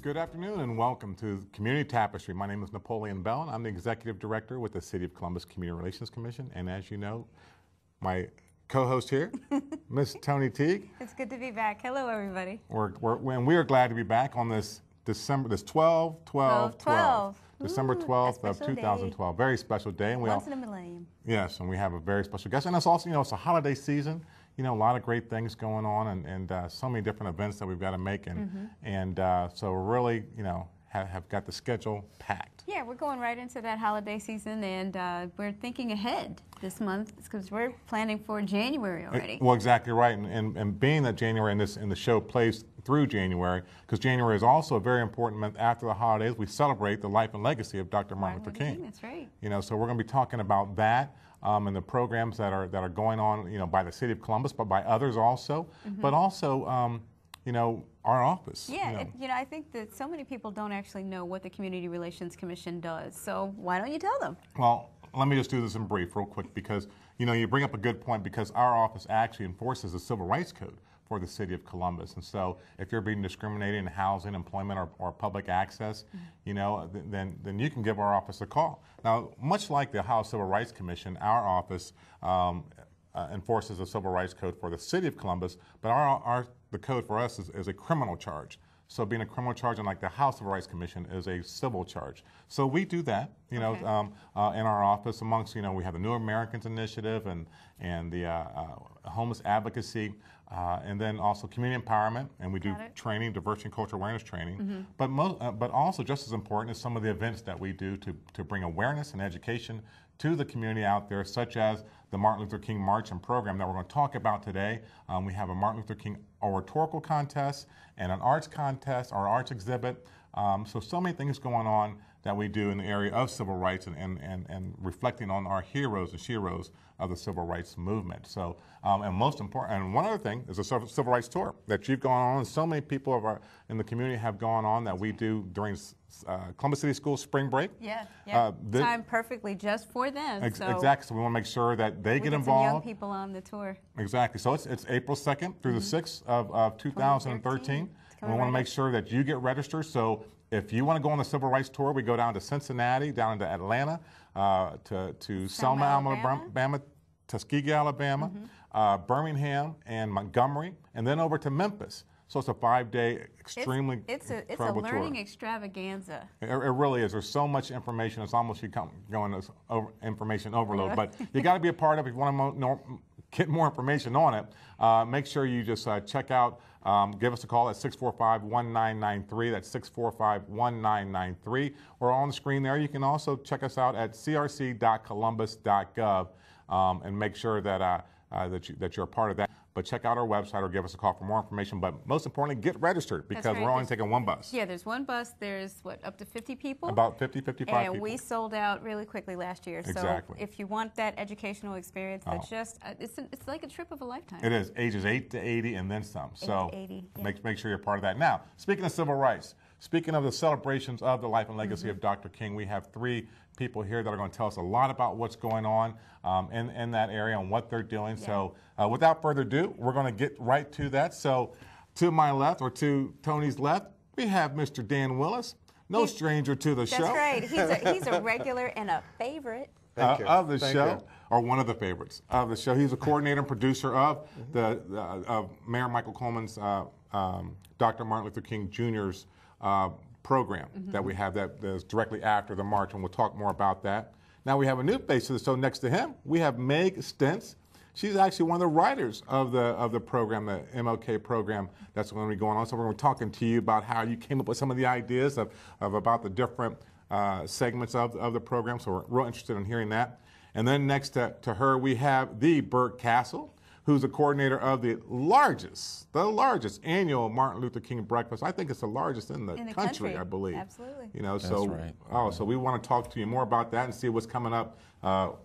Good afternoon and welcome to Community Tapestry. My name is Napoleon Bell and I'm the Executive Director with the City of Columbus Community Relations Commission. And as you know, my co-host here, Miss Toni Teague. It's good to be back. Hello, everybody. We are glad to be back on this December 12, December 12th of 2012. Very special day. And Once in a millennium. Yes, and we have a very special guest. And it's also, it's a holiday season. A lot of great things going on and so many different events that we've got to make. And so we're really, have got the schedule packed. Yeah, we're going right into that holiday season, and we're thinking ahead this month because we're planning for January already. Well, exactly right. And being that January in the show plays through January, because January is also a very important month after the holidays. We celebrate the life and legacy of Dr. Martin Luther King. That's right. So we're going to be talking about that. And the programs that are going on, by the City of Columbus, but by others also, but also, our office. Yeah, I think that so many people don't actually know what the Community Relations Commission does. So why don't you tell them? Well, let me just do this in brief, real quick, because you bring up a good point, because our office actually enforces the Civil Rights Code for the City of Columbus. And so if you're being discriminated in housing, employment, or public access, then you can give our office a call. Now, much like the Ohio Civil Rights Commission, our office enforces the Civil Rights Code for the City of Columbus, but the code for us is a criminal charge. So being a criminal charge, unlike the House Civil Rights Commission, is a civil charge. So we do that, in our office. Amongst, we have the New Americans Initiative and the homeless advocacy, and then also community empowerment, and we do training, diversity and cultural awareness training. But also just as important is some of the events that we do to bring awareness and education to the community out there, such as the Martin Luther King March and program that we're going to talk about today. We have a Martin Luther King oratorical contest and an arts contest, our arts exhibit. So many things going on that we do in the area of civil rights and reflecting on our heroes and sheroes of the civil rights movement. So, and most important, and one other thing is a civil rights tour that you've gone on, and so many people in the community have gone on that we do during Columbus City Schools spring break. Yeah, timed perfectly just for them. Exactly, so we want to make sure that they get involved. Some young people on the tour. Exactly, so it's April 2nd through the 6th of 2013. And we want to make sure that you get registered. So if you want to go on the Civil Rights Tour, we go down to Cincinnati, down to Atlanta, to Selma, Alabama, Tuskegee, Alabama, Birmingham, and Montgomery, and then over to Memphis. So it's a 5-day, extremely incredible tour. It's a learning tour. extravaganza. It really is. There's so much information. It's almost going as information overload. But you got to be a part of it. If you want to get more information on it, make sure you just check out, give us a call at 645-1993. That's 645-1993. Or on the screen there, you can also check us out at crc.columbus.gov and make sure that, that you're a part of that. But check out our website or give us a call for more information. But most importantly, get registered, because we're only taking one bus. Yeah, there's one bus. There's, up to 50 people? About 50, 55 people. And we sold out really quickly last year. Exactly. So if you want that educational experience, that's it's like a trip of a lifetime. It is. Ages 8 to 80 and then some. So 80, make sure you're part of that. Now, speaking of civil rights, speaking of the celebrations of the life and legacy of Dr. King, we have 3 people here that are going to tell us a lot about what's going on in that area and what they're doing. Yeah. So without further ado, we're going to get right to that. So to my left, or to Toni's left, we have Mr. Dan Willis, no stranger to the show. That's right. He's a regular and a favorite of the show, or one of the favorites of the show. He's a coordinator and producer of Mayor Michael Coleman's Dr. Martin Luther King Jr.'s program that we have that is directly after the march, and we'll talk more about that. Now we have a new face to the show. Next to him, we have Meg Stentz. She's actually one of the writers of the program, the MLK program that's going to be going on. So we're going to be talking to you about how you came up with some of the ideas of about the different segments of the program. So we're real interested in hearing that. And then next to her, we have the Burt Castle, who's the coordinator of the largest annual Martin Luther King breakfast. I think it's the largest in the country, I believe. Absolutely. You know, That's so right. so we want to talk to you more about that and see what's coming up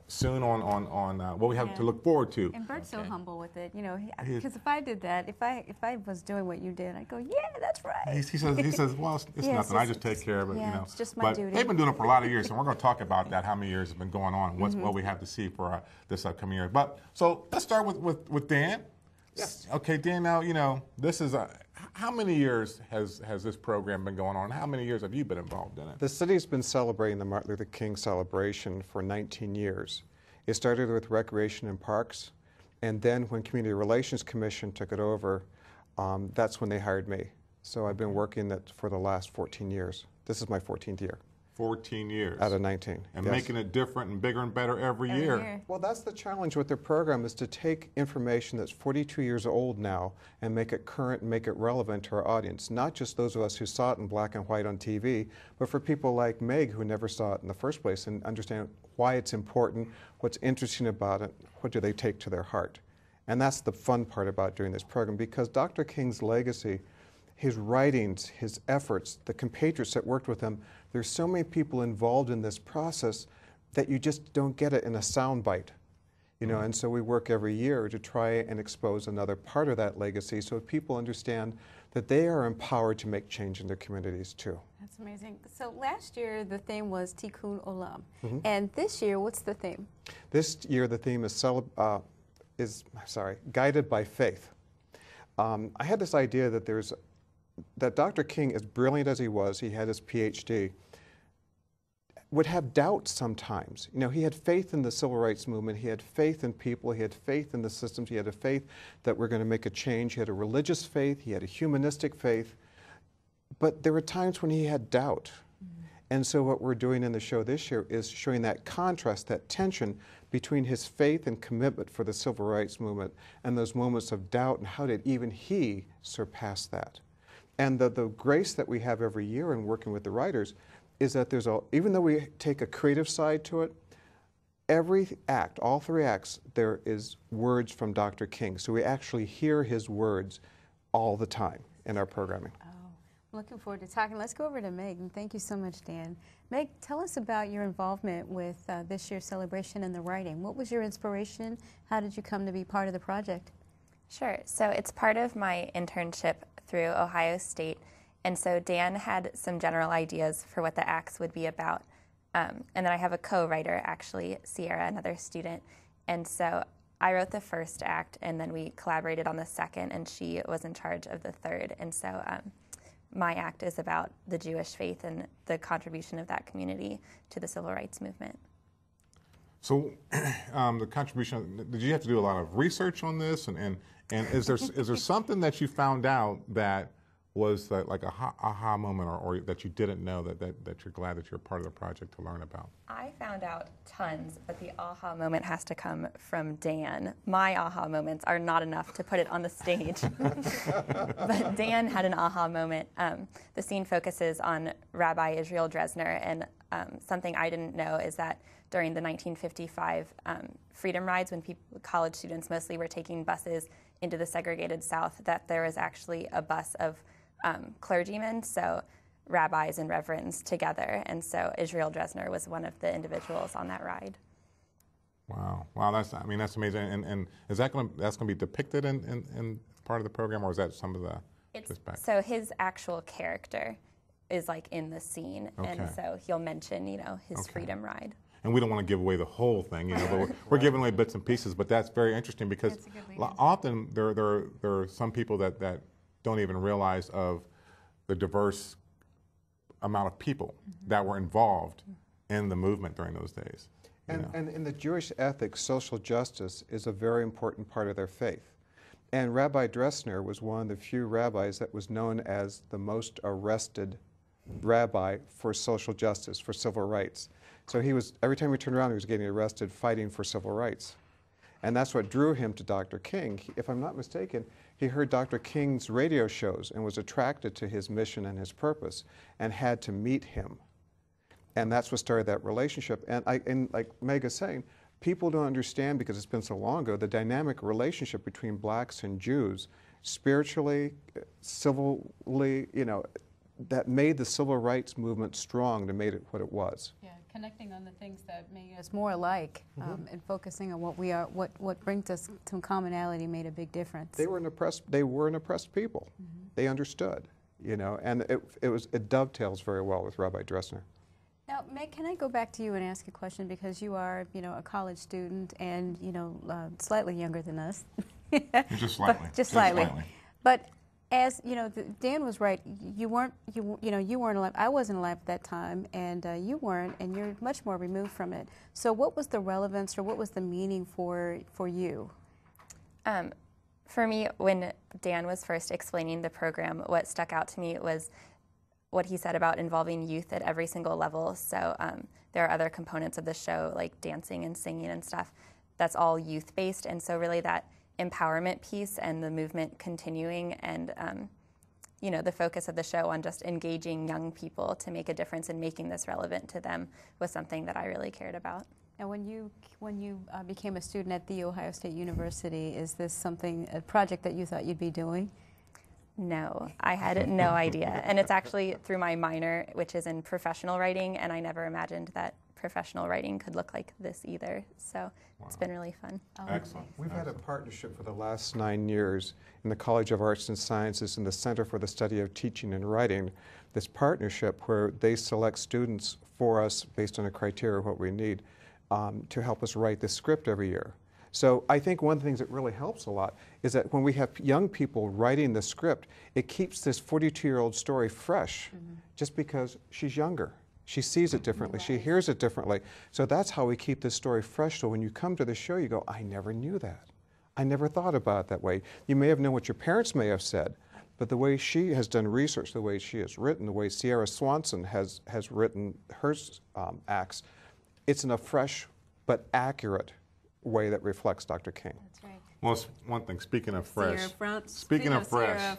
soon on what we have to look forward to. And Bert's so humble with it, you know, because if I did that, if I was doing what you did, I'd go, yeah, that's right. He says, well, it's nothing. I just take care of it. Yeah, you know. it's just my but duty. They've been doing it for a lot of years, and we're going to talk about that. How many years has been going on? What we have to see for this upcoming year. But so let's start with Dan. Yes. Okay, Dan. Now this is how many years has this program been going on? How many years have you been involved in it? The city's been celebrating the Martin Luther King celebration for 19 years. It started with Recreation and Parks, and then when Community Relations Commission took it over, that's when they hired me. So I've been working that for the last 14 years. This is my 14th year. 14 years. Out of 19. And yes. making it different and bigger and better every year. Well, that's the challenge with their program, is to take information that's 42 years old now and make it current and make it relevant to our audience. Not just those of us who saw it in black and white on TV, but for people like Meg who never saw it in the first place and understand why it's important, what's interesting about it, what do they take to their heart. And that's the fun part about doing this program, because Dr. King's legacy, his writings, his efforts, the compatriots that worked with him, there's so many people involved in this process that you just don't get it in a soundbite. You know, and so we work every year to try and expose another part of that legacy so people understand that they are empowered to make change in their communities too. That's amazing. So last year the theme was Tikkun Olam. And this year, what's the theme? This year the theme is guided by faith. I had this idea that Dr. King, as brilliant as he had his PhD, would have doubts sometimes. You know, he had faith in the civil rights movement, he had faith in people, he had faith in the systems, he had a faith that we're going to make a change, he had a religious faith, he had a humanistic faith, but there were times when he had doubt. And so what we're doing in the show this year is showing that contrast, that tension between his faith and commitment for the civil rights movement and those moments of doubt, and how did even he surpass that. And the grace that we have every year in working with the writers is that even though we take a creative side to it, every act, all 3 acts, there is words from Dr. King. So we actually hear his words all the time in our programming. Oh, I'm looking forward to talking. Let's go over to Meg, and thank you so much, Dan. Meg, tell us about your involvement with this year's celebration and the writing. What was your inspiration? How did you come to be part of the project? Sure. So it's part of my internship through Ohio State. And so Dan had some general ideas for what the acts would be about. And then I have a co-writer, actually, Sierra, another student. And so I wrote the first act, and then we collaborated on the second, and she was in charge of the third. And so my act is about the Jewish faith and the contribution of that community to the civil rights movement. So the contribution, did you have to do a lot of research on this? And is there something that you found out that was like a aha moment, or that you didn't know that you're glad that you're part of the project to learn about? I found out tons, but the aha moment has to come from Dan. My aha moments are not enough to put it on the stage. But Dan had an aha moment. The scene focuses on Rabbi Israel Dresner, and something I didn't know is that during the 1955 freedom rides, when college students mostly were taking buses into the segregated South, that there was actually a bus of clergymen, so rabbis and reverends together, and so Israel Dresner was one of the individuals on that ride. Wow, that's amazing. And is that's going to be depicted in part of the program, or is that some of the? So his actual character is like in the scene, and so he'll mention his freedom ride. And we don't want to give away the whole thing, but we're giving away bits and pieces. But that's very interesting, because often there are some people that don't even realize of the diverse amount of people that were involved in the movement during those days. And in the Jewish ethics, social justice is a very important part of their faith. And Rabbi Dresner was one of the few rabbis that was known as the most arrested rabbi for social justice, for civil rights. So every time he turned around, he was getting arrested fighting for civil rights. And that's what drew him to Dr. King. If I'm not mistaken, he heard Dr. King's radio shows and was attracted to his mission and his purpose and had to meet him. And that's what started that relationship. And like Meg is saying, people don't understand, because it's been so long ago, the dynamic relationship between blacks and Jews, spiritually, civilly, you know, that made the civil rights movement strong, that made it what it was. Yeah, connecting on the things that made us more alike, and focusing on what we are, what brings us to commonality made a big difference. They were an oppressed people. They understood, you know, and it dovetails very well with Rabbi Dressner. Now, Meg, can I go back to you and ask a question, because you are, you know, a college student and, you know, slightly younger than us. Just slightly. Just slightly. But as you know, Dan was right. You weren't alive. I wasn't alive at that time, and you weren't, and you're much more removed from it. So, what was the relevance, or what was the meaning for you? For me, when Dan was first explaining the program, what stuck out to me was what he said about involving youth at every single level. So there are other components of the show, like dancing and singing and stuff. That's all youth-based, and so really that empowerment piece and the movement continuing, and you know, the focus of the show on just engaging young people to make a difference and making this relevant to them was something that I really cared about. Now, when you became a student at The Ohio State University, is this a project that you thought you'd be doing? No, I had no idea. And it's actually through my minor, which is in professional writing, and I never imagined that professional writing could look like this either. So it's been really fun. Excellent. We've had a partnership for the last 9 years in the College of Arts and Sciences and the Center for the Study of Teaching and Writing, this partnership where they select students for us based on a criteria of what we need to help us write the script every year. So I think one of the things that really helps a lot is that when we have young people writing the script, it keeps this 42-year-old story fresh just because she's younger. She sees it differently. She hears it differently. So that's how we keep this story fresh. So when you come to the show, you go, I never knew that. I never thought about it that way. You may have known what your parents may have said, but the way she has done research, the way she has written, the way Sierra Swanson has written her acts, it's in a fresh but accurate way that reflects Dr. King. That's right. Well, it's one thing, speaking of fresh. Speaking of Sierra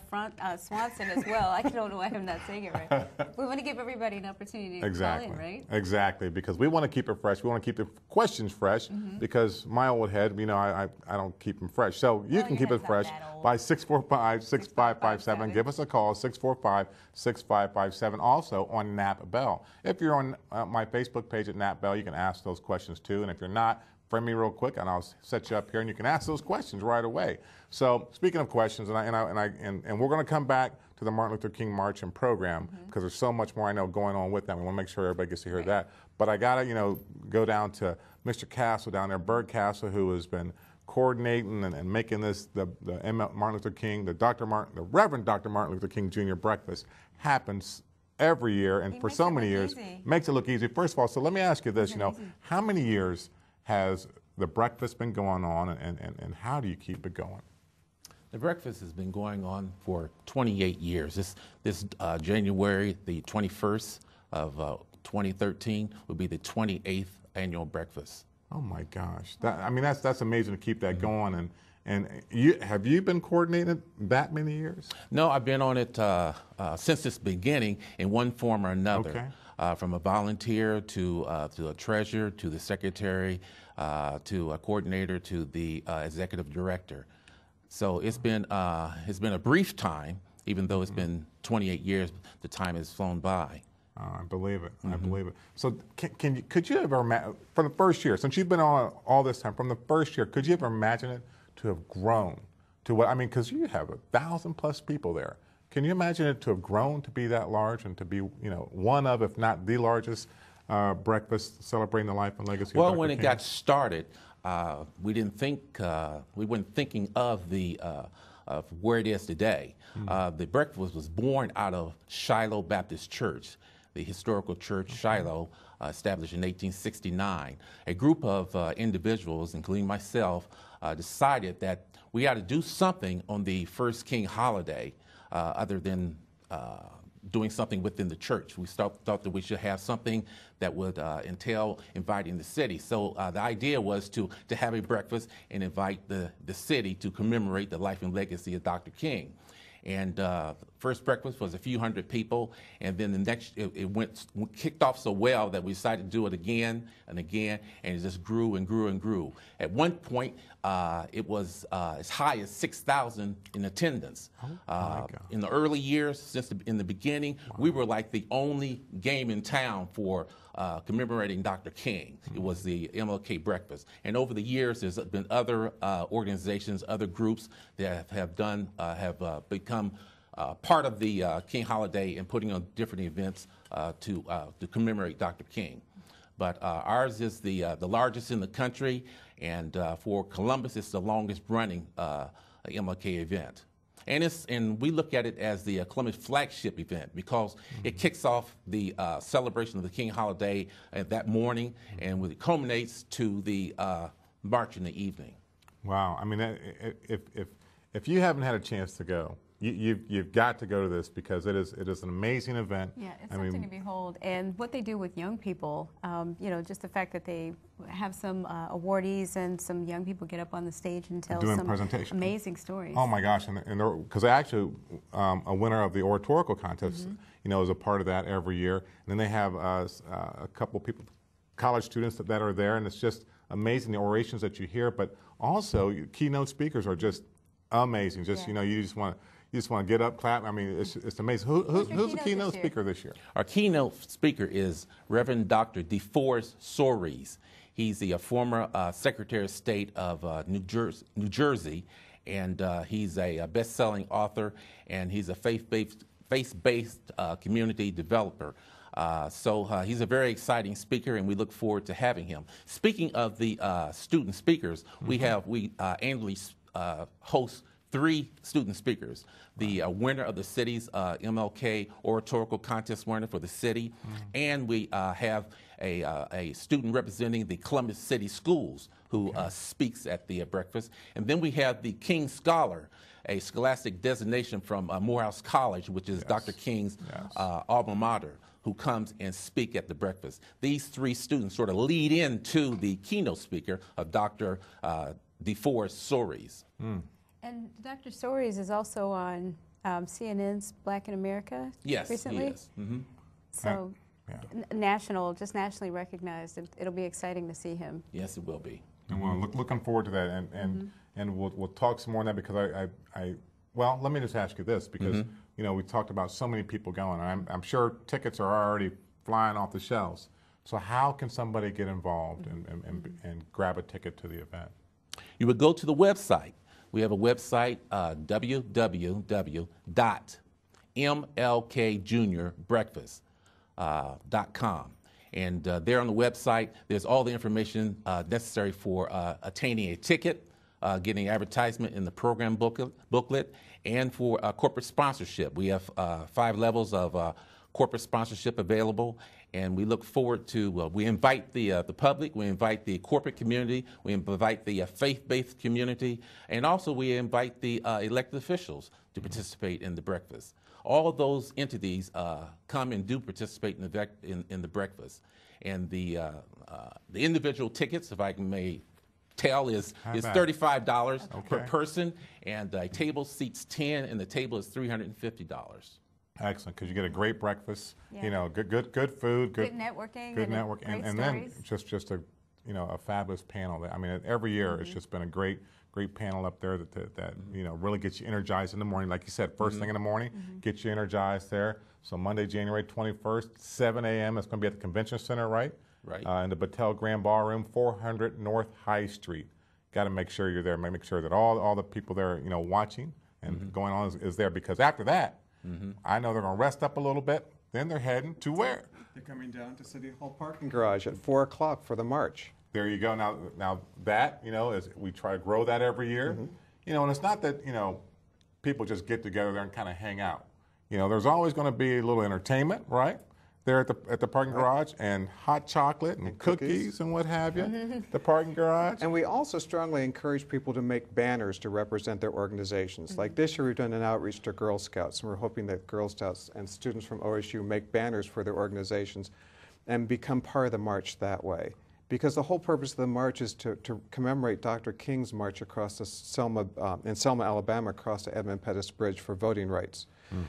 Swanson as well, I don't know why I'm not saying it right. We want to give everybody an opportunity to call in, right? Exactly, because we want to keep it fresh. We want to keep the questions fresh, because my old head, you know, I don't keep them fresh. So you can keep it fresh by 645-6557. Give us a call, 645-6557. Also on Nap Bell. If you're on my Facebook page at Nap Bell, you can ask those questions too. And if you're not, friend me real quick, and I'll set you up here, and you can ask those questions right away. So, speaking of questions, and we're going to come back to the Martin Luther King March and program, because there's so much more I know going on with them. We want to make sure everybody gets to hear that. But I got to, you know, go down to Mr. Castle down there, Bird Castle, who has been coordinating and making this the Martin Luther King, the Reverend Dr. Martin Luther King Jr. breakfast happens every year, and for so many years makes it look easy. First of all, so let me ask you this: you know, how many years has the breakfast been going on, and how do you keep it going? The breakfast has been going on for 28 years. This January the 21st of 2013 will be the 28th annual breakfast. Oh my gosh! I mean, that's amazing to keep that going. And have you been coordinating that many years? No, I've been on it since its beginning in one form or another. Okay. From a volunteer to a treasurer to the secretary to a coordinator to the executive director. So it's been a brief time, even though it's been 28 years. The time has flown by. I believe it. I believe it. So could you ever imagine, from the first year, since you've been on all this time, from the first year, could you ever imagine it to have grown to what, I mean, because you have 1,000+ people there. Can you imagine it to have grown to be that large and to be, you know, one of, if not the largest breakfast celebrating the life and legacy of Dr. Well, when King? it got started, we weren't thinking of of where it is today. The breakfast was born out of Shiloh Baptist Church, the historical church Shiloh, established in 1869. A group of individuals, including myself, decided that we ought to do something on the first King holiday other than doing something within the church. We thought that we should have something that would entail inviting the city. So the idea was to have a breakfast and invite the city to commemorate the life and legacy of Dr. King. And first breakfast was a few hundred people, and then the next it kicked off so well that we decided to do it again and again, and it just grew and grew and grew. At one point, it was as high as 6,000 in attendance. In the early years, in the beginning, we were like the only game in town for commemorating Dr. King. It was the MLK breakfast. And over the years, there's been other organizations, other groups that have become part of the King holiday and putting on different events to commemorate Dr. King. But ours is the largest in the country, and for Columbus, it's the longest running MLK event. And we look at it as the Columbus flagship event because it kicks off the celebration of the King holiday that morning, and it culminates to the march in the evening. Wow. I mean, if you haven't had a chance to go, you've got to go to this because it is an amazing event. Yeah, it's something to behold. And what they do with young people, you know, just the fact that they have some awardees and some young people get up on the stage and tell some amazing stories. Oh my gosh, and because actually a winner of the oratorical contest, you know, is a part of that every year. And then they have a couple people, college students that are there, and it's just amazing the orations that you hear. But also, keynote speakers are just amazing. Just you know, you just want to get up, clap. I mean, it's amazing. Who's the keynote speaker this year? Our keynote speaker is Reverend Dr. DeForest Soares. He's the former Secretary of State of New Jersey, and he's a best-selling author, and he's a faith-based community developer. So he's a very exciting speaker, and we look forward to having him. Speaking of the student speakers, we annually host 3 student speakers. The winner of the city's MLK oratorical contest winner for the city, and we have a student representing the Columbus City Schools who speaks at the breakfast. And then we have the King Scholar, a scholastic designation from Morehouse College, which is Dr. King's alma mater, who comes and speak at the breakfast. These 3 students sort of lead into the keynote speaker of Dr. DeForest Soares. And Dr. Soares is also on CNN's Black in America recently? Yes. So nationally recognized. It'll be exciting to see him. Yes, it will be. And we're looking forward to that, and we'll talk some more on that because well, let me just ask you this because you know we talked about so many people going. I'm sure tickets are already flying off the shelves. So how can somebody get involved and grab a ticket to the event? You would go to the website. We have a website, www.mlkjuniorbreakfast.com. And there on the website, there's all the information necessary for attaining a ticket, getting advertisement in the program booklet, and for corporate sponsorship. We have 5 levels of corporate sponsorship available, and we look forward to, we invite the public, we invite the corporate community, we invite the faith-based community, and also we invite the elected officials to participate in the breakfast. All of those entities come and do participate in the breakfast. And the individual tickets, if I may tell, is $35 per person, and a table seats 10, and the table is $350. Excellent, because you get a great breakfast, you know, good food, good networking, and then just a a fabulous panel. I mean, every year it's just been a great panel up there that you know really gets you energized in the morning. Like you said, first thing in the morning, gets you energized there. So Monday, January 21st, 7 a.m. It's going to be at the Convention Center, right? Right. In the Battelle Grand Ballroom, 400 North High Street. Got to make sure you're there. Make sure that all the people there, you know, watching and going on is there, because after that, I know they're going to rest up a little bit. Then they're heading to where? They're coming down to City Hall parking garage at 4 o'clock for the march. There you go. Now that, you know, is we try to grow that every year. You know, and it's not that, you know, people just get together there and kind of hang out. You know, there's always going to be a little entertainment, right? There at the parking garage, and hot chocolate and cookies and what have you, the parking garage. And we also strongly encourage people to make banners to represent their organizations. Like this year we've done an outreach to Girl Scouts, and we're hoping that Girl Scouts and students from OSU make banners for their organizations and become part of the march that way. because the whole purpose of the march is to commemorate Dr. King's march across the in Selma, Alabama, across the Edmund Pettus Bridge for voting rights.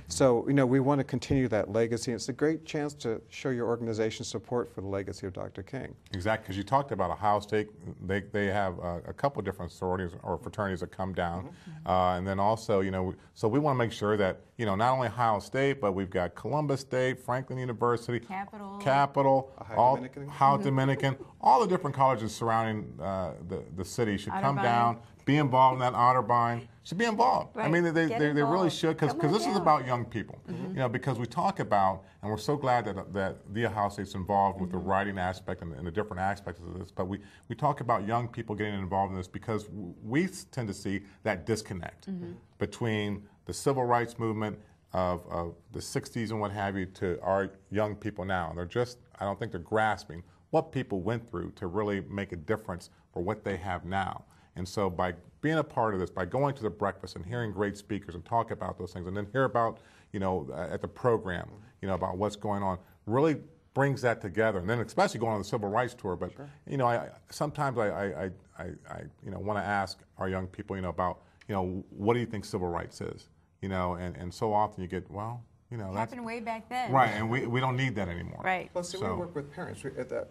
So, we want to continue that legacy. It's a great chance to show your organization's support for the legacy of Dr. King. Exactly, because you talked about Ohio State. They have a couple different sororities or fraternities that come down, and then also, so we want to make sure that not only Ohio State, but we've got Columbus State, Franklin University, Capital, Ohio Dominican, all the different colleges surrounding the city should come down. Be involved in that Otterbein. Should be involved. Right. I mean, they really should, because this is about young people. Because we talk about, and we're so glad that the Ohio State's involved with the writing aspect and the different aspects of this, but we talk about young people getting involved in this because we tend to see that disconnect between the civil rights movement of the 60s and what have you to our young people now. And I don't think they're grasping what people went through to really make a difference for what they have now. And so by being a part of this, by going to the breakfast and hearing great speakers and talk about those things, and then hear about, at the program, about what's going on, really brings that together. And then especially going on the civil rights tour. But, sometimes I want to ask our young people, about, what do you think civil rights is? And so often you get, well, that's happened way back then. Right, and we don't need that anymore. Right. Well, we work with parents.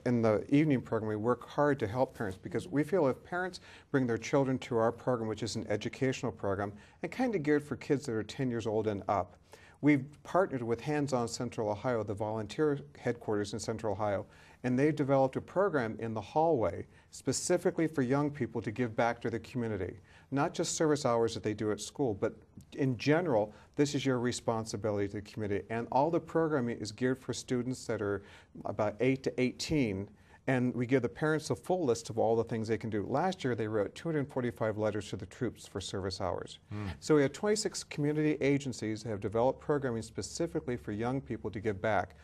In the evening program, we work hard to help parents because we feel if parents bring their children to our program, which is an educational program, and kind of geared for kids that are 10 years old and up, we've partnered with Hands On Central Ohio, the volunteer headquarters in Central Ohio, and they've developed a program in the hallway specifically for young people to give back to the community. Not just service hours that they do at school, but in general, this is your responsibility to the community. And all the programming is geared for students that are about 8 to 18, and we give the parents a full list of all the things they can do. Last year, they wrote 245 letters to the troops for service hours. So we have 26 community agencies that have developed programming specifically for young people to give back.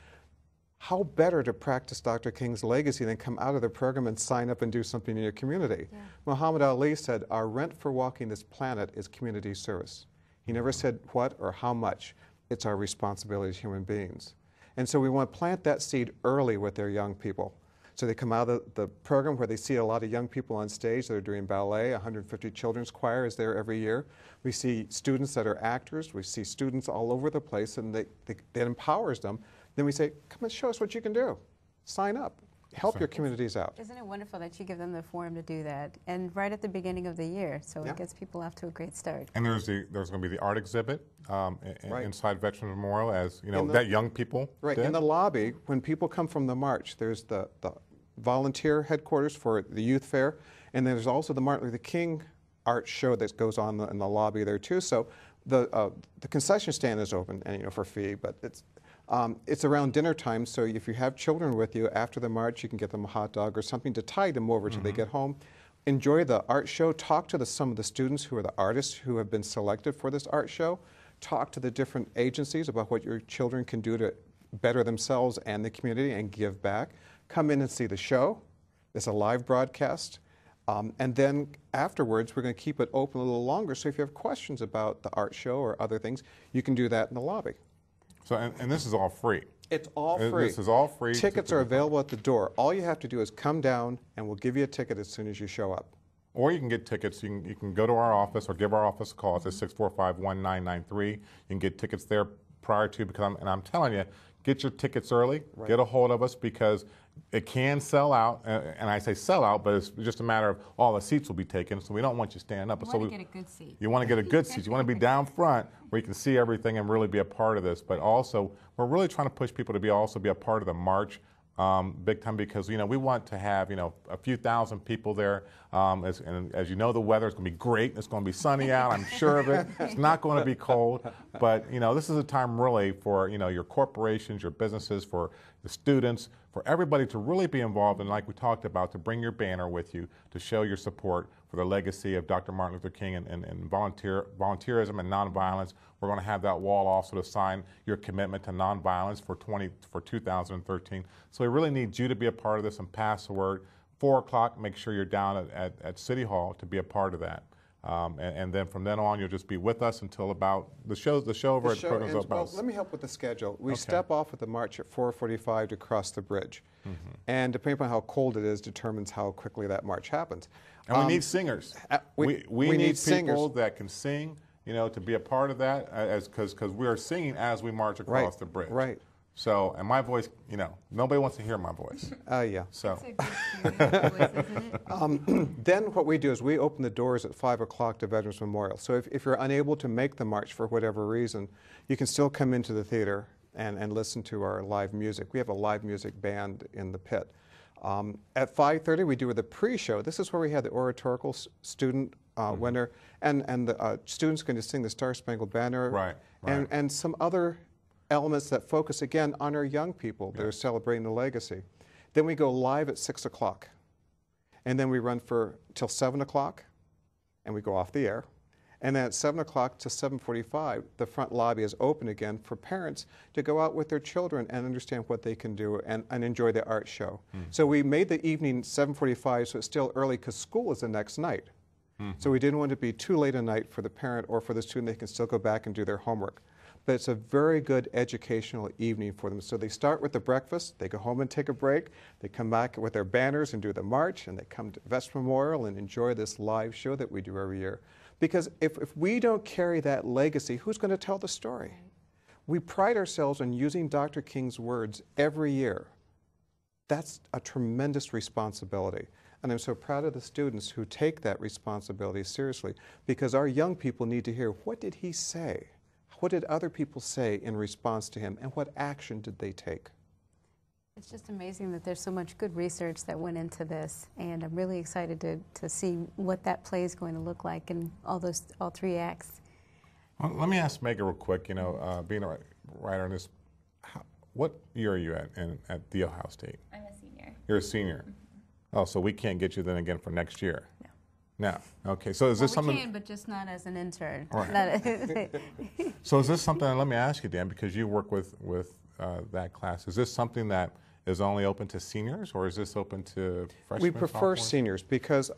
How better to practice Dr. King's legacy than come out of the program and sign up and do something in your community? Yeah. Muhammad Ali said, our rent for walking this planet is community service. He never said what or how much. It's our responsibility as human beings. And so we want to plant that seed early with their young people. So they come out of the program where they see a lot of young people on stage that are doing ballet. 150 children's choir is there every year. We see students that are actors. We see students all over the place, and it empowers them. Then we say, come and show us what you can do. Sign up. Help your communities out. Isn't it wonderful that you give them the forum to do that, and right at the beginning of the year, so it gets people off to a great start. And there's going to be the art exhibit inside Veterans Memorial, as that young people did. In the lobby, when people come from the march, there's the volunteer headquarters for the youth fair, and there's also the Martin Luther King art show that goes on in the lobby there too. So the concession stand is open, and for fee, but it's around dinner time, so if you have children with you after the march, you can get them a hot dog or something to tide them over till they get home. Enjoy the art show. Talk to some of the students who are the artists who have been selected for this art show. Talk to the different agencies about what your children can do to better themselves and the community and give back. Come in and see the show. It's a live broadcast. And then afterwards, we're going to keep it open a little longer, so if you have questions about the art show or other things, you can do that in the lobby. So, and this is all free. It's all free. This is all free. Tickets are available at the door. All you have to do is come down, and we'll give you a ticket as soon as you show up. Or you can get tickets. You can go to our office or give our office a call. It's at 645-1993. You can get tickets there prior to, and I'm telling you, get your tickets early. Right. Get a hold of us because it can sell out, and I say sell out, but it's just a matter of all the seats will be taken, so we don't want you standing up. You want to get a good seat. You want to get a good seat. You want to be down front where you can see everything and really be a part of this. But also, we're really trying to push people to be a part of the march big time because, we want to have, a few thousand people there. And as you know, the weather is going to be great. It's going to be sunny out. I'm sure of it. It's not going to be cold. But, this is a time really for, your corporations, your businesses, for the students, for everybody to really be involved and like we talked about, to bring your banner with you to show your support for the legacy of Dr. Martin Luther King and volunteerism and nonviolence. We're going to have that wall also to sign your commitment to nonviolence for 2013. So we really need you to be a part of this and pass the word. 4 o'clock, make sure you're down at City Hall to be a part of that. And then from then on, you'll just be with us until about the show over at Programs Well, Outpost. let me help with the schedule. We Okay. step off with the march at 4:45 to cross the bridge. And depending upon how cold it is determines how quickly that march happens. And we need singers. we We need need singers. people that can sing, to be a part of that, because we are singing as we march across the bridge. Right. So, and my voice, nobody wants to hear my voice. Yeah. So, It's a good voice, isn't it? Then what we do is we open the doors at 5 o'clock to Veterans Memorial. So if you're unable to make the march for whatever reason, you can still come into the theater and listen to our live music. We have a live music band in the pit. At 5:30, we do the pre-show. This is where we have the oratorical student winner, and the students going to sing the Star Spangled Banner, Right. and some other elements that focus again on our young people that are celebrating the legacy. Then we go live at 6 o'clock, and then we run till 7 o'clock, and we go off the air. And then at 7 o'clock to 7:45, the front lobby is open again for parents to go out with their children and understand what they can do and enjoy the art show. So we made the evening 7:45 so it's still early because school is the next night. So we didn't want it to be too late a night for the parent or for the student. They can still go back and do their homework. But it's a very good educational evening for them. So they start with the breakfast, they go home and take a break, they come back with their banners and do the march, and they come to Veterans Memorial and enjoy this live show that we do every year. Because if we don't carry that legacy, who's going to tell the story? We pride ourselves on using Dr. King's words every year. That's a tremendous responsibility. And I'm so proud of the students who take that responsibility seriously, because our young people need to hear, what did he say? What did other people say in response to him, and what action did they take? It's just amazing that there's so much good research that went into this, and I'm really excited to see what that play is going to look like in all 3 acts. well, let me ask Megan real quick, being a writer on this, what year are you at The Ohio State? I'm a senior. You're a senior. Oh, so we can't get you then again for next year? No. Okay, so is this something? We can, but just not as an intern. Right. So is this something, let me ask you, Dan, because you work with that class, is this something that is only open to seniors, or is this open to freshmen? We prefer sophomores? seniors because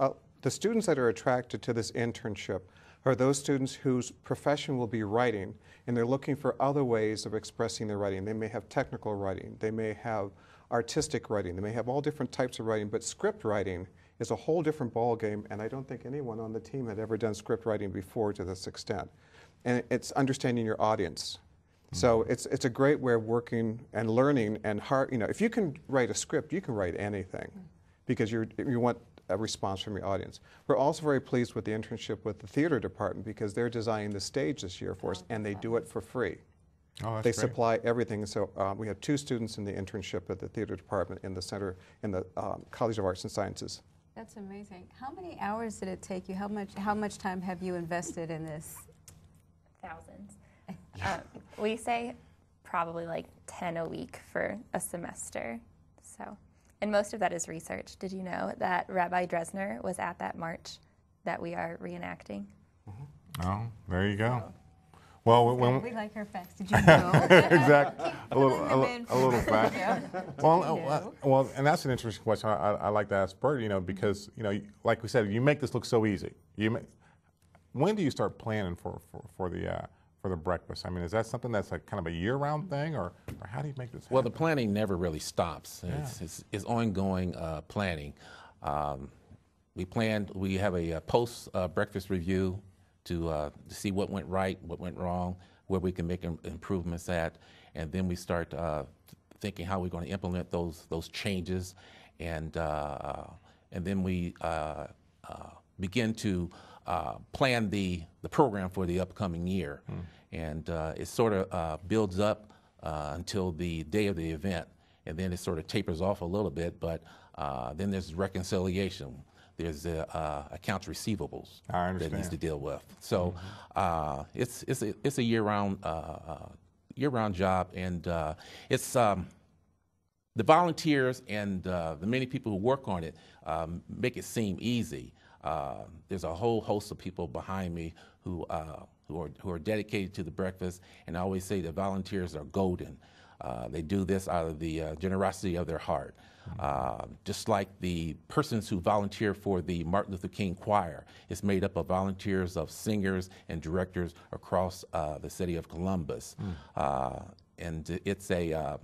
the students that are attracted to this internship are those students whose profession will be writing, and they're looking for other ways of expressing their writing. They may have technical writing, they may have artistic writing, they may have all different types of writing, but script writing is a whole different ballgame, and I don't think anyone on the team had ever done script writing before to this extent. And it's understanding your audience. So it's a great way of working and learning, and if you can write a script, you can write anything because you want a response from your audience. We're also very pleased with the internship with the theater department because they're designing the stage this year for us, and they do it for free. Oh, that's They great. supply everything. So we have 2 students in the internship at the theater department in the center in the College of Arts and Sciences. That's amazing. How many hours did it take you? How much time have you invested in this? Thousands. We say probably like 10 a week for a semester. So, and most of that is research. Did you know that Rabbi Dresner was at that march that we are reenacting? Oh, there you go. Well, We like her facts. Did you know? exactly. A filling them in little for fact. Did Well, you know? well, and that's an interesting question. I like to ask Bert, because like we said, you make this look so easy. When do you start planning for the breakfast? I mean, is that something that's like kind of a year-round thing, or how do you make this happen? Well, the planning never really stops. Yeah. It's ongoing planning. We have a post breakfast review to see what went right, what went wrong, where we can make improvements at, and then we start thinking how we're going to implement those changes, and then we begin to plan the program for the upcoming year, and it sort of builds up until the day of the event, and then it sort of tapers off a little bit, but then there's reconciliation. There's accounts receivables I that needs understand. to deal with. So it's a year-round job, and it's the volunteers and the many people who work on it make it seem easy. There's a whole host of people behind me who are dedicated to the breakfast, and I always say the volunteers are golden. They do this out of the generosity of their heart. Just like the persons who volunteer for the Martin Luther King Choir. It's made up of volunteers of singers and directors across the city of Columbus. And it's a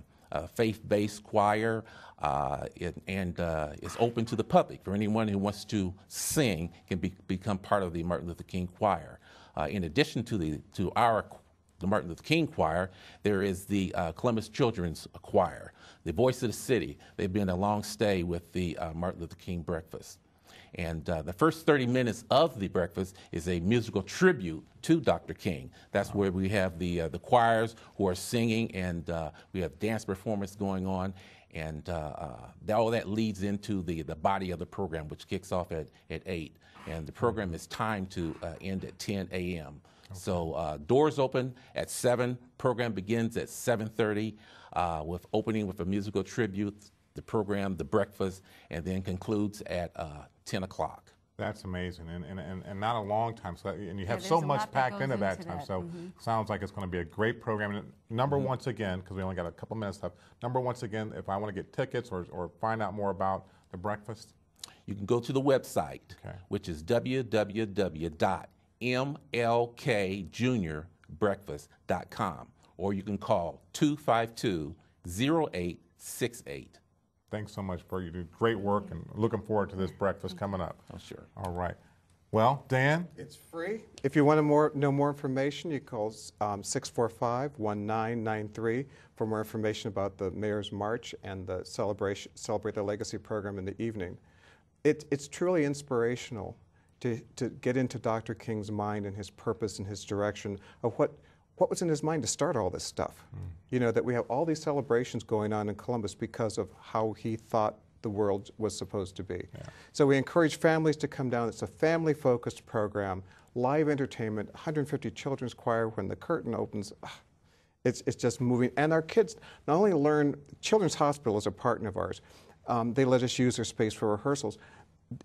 faith-based choir, and it's open to the public. For anyone who wants to sing can become part of the Martin Luther King Choir. In addition to the Martin Luther King Choir, there is the Columbus Children's Choir, the voice of the city. They've been a long stay with the Martin Luther King breakfast. And the first 30 minutes of the breakfast is a musical tribute to Dr. King. That's where we have the choirs who are singing, and we have dance performance going on. And all that leads into the body of the program, which kicks off at 8. And the program is timed to end at 10 a.m. Okay. So doors open at 7. Program begins at 7:30 with opening with a musical tribute, the program, the breakfast, and then concludes at 10 o'clock. That's amazing, and not a long time. So and you have so much packed into that time. So sounds like it's going to be a great program. And number once again, because we only got a couple minutes left. Number once again, if I want to get tickets or find out more about the breakfast, you can go to the website, which is www.mlkjuniorbreakfast.com, or you can call 252-0868. Thanks so much, Bert. You do great work, and looking forward to this breakfast coming up. Oh, sure. All right. Well, Dan? It's free. If you want to know more information, you call 645-1993 for more information about the Mayor's March and the Celebrate the Legacy program in the evening. It's truly inspirational to get into Dr. King's mind and his purpose and his direction of what was in his mind to start all this stuff. You know, that we have all these celebrations going on in Columbus because of how he thought the world was supposed to be. Yeah. So we encourage families to come down. It's a family-focused program, live entertainment, 150 children's choir. When the curtain opens, it's just moving. And our kids not only learn, Children's Hospital is a partner of ours. They let us use their space for rehearsals.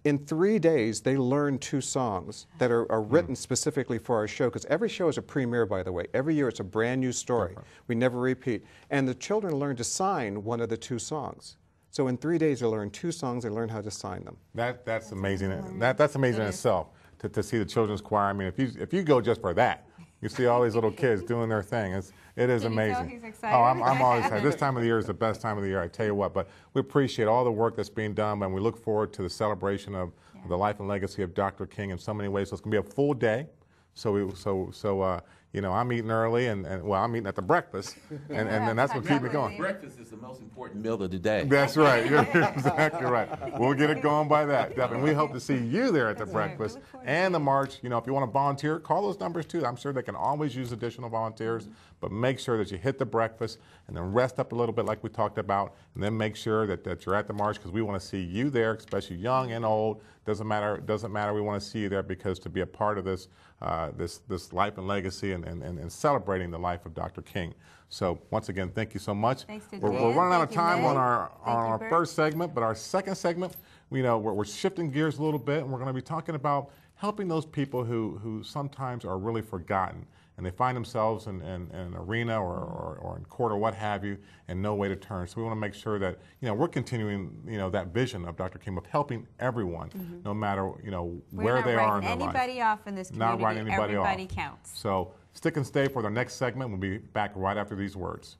In 3 days, they learn 2 songs that are written specifically for our show, because every show is a premiere, by the way. Every year it's a brand new story. We never repeat. And the children learn to sign one of the 2 songs. So in 3 days, they learn 2 songs, they learn how to sign them. That's amazing. That's amazing in itself, to see the children's choir. I mean, if you go just for that, you see all these little kids doing their thing. It is amazing. He's excited? Oh, I'm always excited. This time of the year is the best time of the year, I tell you what. But we appreciate all the work that's being done, and we look forward to the celebration of the life and legacy of Dr. King in so many ways. So it's going to be a full day. You know, I'm eating early, and I'm eating at the breakfast, and then that's what keeps me going. Breakfast is the most important meal of the day. That's right. You're exactly right. We'll get it going by that, definitely. We hope to see you there at the breakfast and the march. You know, if you want to volunteer, call those numbers too. I'm sure they can always use additional volunteers, but make sure that you hit the breakfast and then rest up a little bit like we talked about, and then make sure that you're at the march, because we want to see you there, especially young and old. Doesn't matter. We want to see you there, because to be a part of this this life and legacy and celebrating the life of Dr. King. So once again, thank you so much. Thanks to we're running out of time on our first segment, but our second segment, we're shifting gears a little bit, and we're going to be talking about helping those people who sometimes are really forgotten, and they find themselves in an arena or in court or what have you, and no way to turn. So we want to make sure that we're continuing that vision of Dr. King of helping everyone, no matter where they are in their life. Not writing anybody off in this community. Not writing anybody Everybody off. counts. So stick and stay for the next segment. We'll be back right after these words.